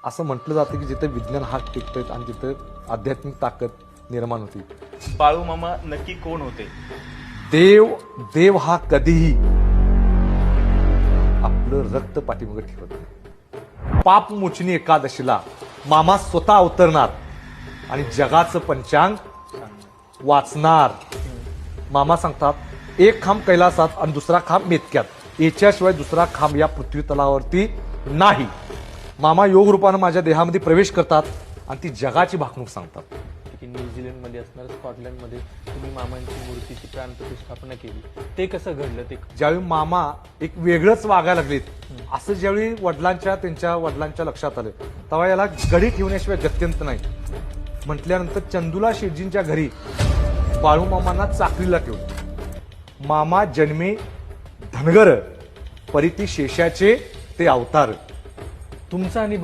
असं म्हटलं जातं की जिथे विज्ञान हात टेकतं आणि जिथे आध्यात्मिक ताकद निर्माण होती. बाळू मामा नक्की कोण होते? देव हा कधीही आपलं रक्त पाठीमागे ठेवत नाही. पापमोचनी एकादशीला मामा स्वतः अवतरणार आणि जगाचं पंचांग वाचणार. मामा सांगतात एक खांब कैलासात आणि दुसरा खांब मेतक्यात, याच्याशिवाय दुसरा खांब या पृथ्वी तलावरती नाही. मामा योग रूपानं माझ्या देहामध्ये प्रवेश करतात आणि ती जगाची भाकणूक सांगतात. की न्यूझीलंडमध्ये असणार स्कॉटलंडमध्ये तुम्ही मामांची मूर्तीची प्राणप्रतिष्ठापना केली, ते कसं घडलं? ते ज्यावेळी मामा एक वेगळंच वागायला लागलेत असं ज्यावेळी त्यांच्या वडिलांच्या लक्षात आलं तेव्हा याला गडी ठेवण्याशिवाय गत्यंत नाही म्हटल्यानंतर चंदुला शेटजींच्या घरी बाळू मामांना चाकरीला ठेवलं. मामा जन्मे धनगर परिती शेषाचे ते अवतार. तुमचं आणि